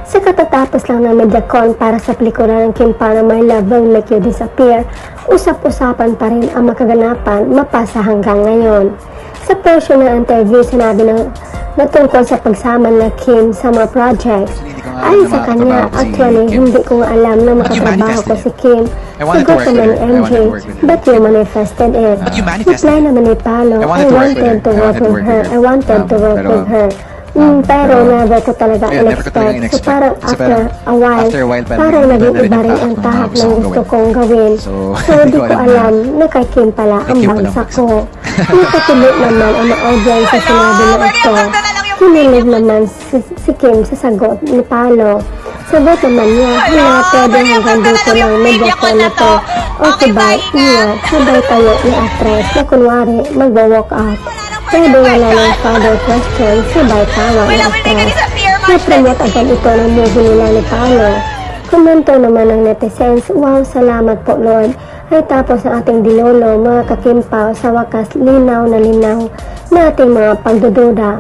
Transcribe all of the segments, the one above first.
Sa katatapos lang ng MediaCon para sa pelikula ng Kim Pao na My Love Will Make You Disappear, usap-usapan pa rin ang makaganapan mapasa hanggang ngayon. Sa portion ng interview, sinabi na tungkol sa pagsama na Kim sa mga projects. Ayon sa kanya, actually, hindi ko nga alam na makatrabaho ko si Kim. Sagot naman ni MJ, but you manifested it. Reply naman ni Paolo, I wanted to work with her. I wanted to work with her. Pero never ko talaga in-expect. So parang after a while, parang naging iba rin ang tahap ng gusto kong gawin. So di ko alam na kay Kim pala ang bagsak ko. Nakatuloy naman ang audience sa sinabi na ito. Kinilig naman si Kim sa sagot ni Paolo. Sagot naman niya, hindi pwede hanggang dito lang MediaCon na to. O sabay niya, sabay tayo ni actress na kunwari magwa-walk out. Pwede wala ng father question, sabay tawa ni actress. Na-promote agad ito ng movie nila ni Paolo. Komento naman ng netizens, wow, salamat po Lord. Ay tapos ng ating dilolo, mga ka-Kim Pao, sa wakas linaw na ating mga pagdududa.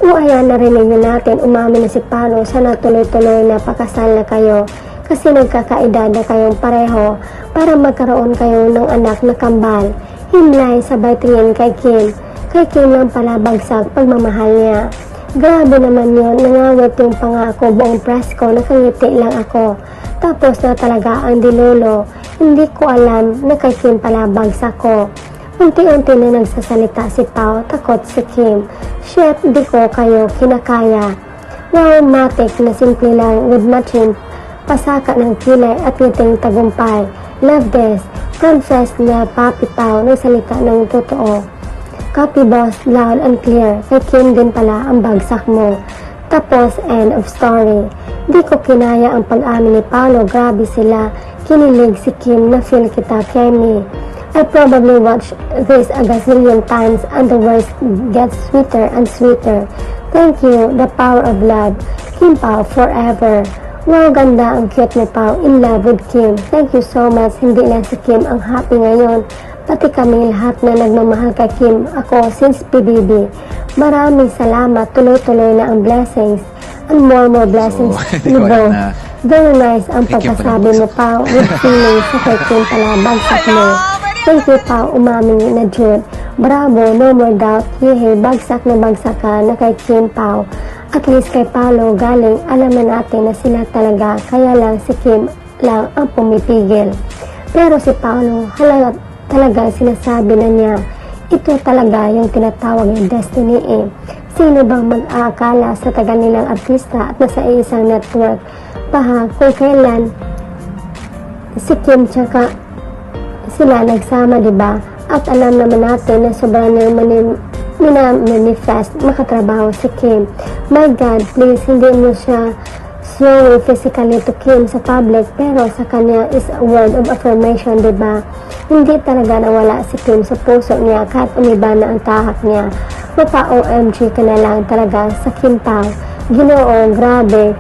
O ayan, narinig na natin, umamin na si Paolo, sana tuloy-tuloy na pakasal na kayo. Kasi nagkakaedad na kayong pareho para magkaroon kayo ng anak na kambal. Himlay, sabay tingin kay Kim. Kay Kim lang pala bagsak pagmamahal niya. Grabe naman yun, nangawit yung pangako, buong press ko, nakangiti lang ako. Tapos na talaga ang dilolo, hindi ko alam na kay Kim pala bagsak ko. Unti-unti na nagsasalita si Pao, takot si Kim. Shit, di ko kayo kinakaya. Wow, matik na simple lang with matching pasaka ng kilay at ngiting tagumpay. Love this. Confess na Papi Pao ng salita ng totoo. Copy boss, loud and clear. Kay Kim din pala ang bagsak mo. Tapos, end of story. Di ko kinaya ang pag-amin ni Paolo. Grabe sila. Kinilig si Kim na feel kita, Kemi. I probably watched this a gazillion times and the words get sweeter and sweeter. Thank you, the power of love. Kim Pao forever. Wow, ganda ang cute ni Pao. In love with Kim. Thank you so much. Hindi lang si Kim ang happy ngayon. Pati kami lahat na nagmamahal kay Kim, ako since PBB. Maraming salamat, tuloy-tuloy na ang blessings and more blessings. Libo. Very nice ang pagkasabi mo, Pao, with feelings sa kay Kim pala, bagsak mo. Thank you, Pao, umamin na Jude. Bravo, no more doubt. Yehey, bagsak ka na kay Kim, Pao. At least kay Paolo galing, alam na natin na sila talaga, kaya lang si Kim lang ang pumipigil. Pero si Paolo, talaga sinasabi na niya, ito talaga yung tinatawag ng destiny eh. Sino bang mag-aakala sa tagal nilang artista at nasa isang network pa kung kailan si Kim tsaka sila nagsama, diba? At alam naman natin na sobrang niyang manifest makatrabaho si Kim. My God, please, hindi mo siya showing physically to Kim sa public, pero sa kanya is a word of affirmation, diba? Hindi talaga nawala si Kim sa puso niya kahit umiba na ang tahak niya. Mapa-OMG ka na lang talaga sa Kim Pao. Ginoo, grabe.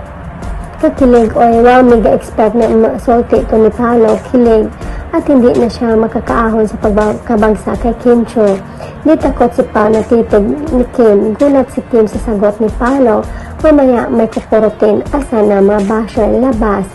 Kakilig o wow, mega expect na masulti ito ni Paolo, kilig. At hindi na siya makakaahon sa pagkabagsa kay Kim Cho. Di takot si Pao na titig ni Kim. Gulat si Kim sa sagot ni Paolo. Mamaya may kukurutin, asa na mabasher, labas,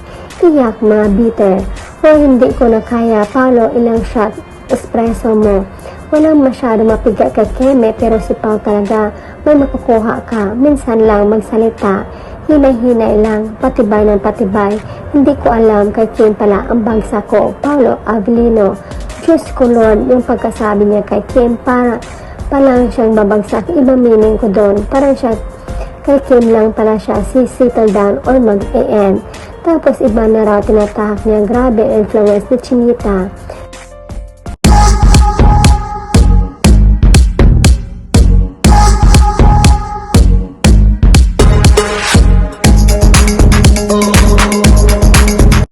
iyak, mga bitter. O hindi ko na kaya, Paolo, ilang shot espresso mo. Walang masyado mapiga kay Keme, pero si Pao talaga may makukuha ka. Minsan lang magsalita, hinay-hinay lang, patibay ng patibay. Hindi ko alam kay Kim pala ang bagsak ko. Paolo Avellino. Diyos ko Lord, yung pagkasabi niya kay Kim, para lang siyang babagsak. Iba meaning ko doon. Parang siya kay Kim lang pala siya settle down or mag-e-end. Tapos iba na raw tinatahak niya, grabe influence ni Chinita.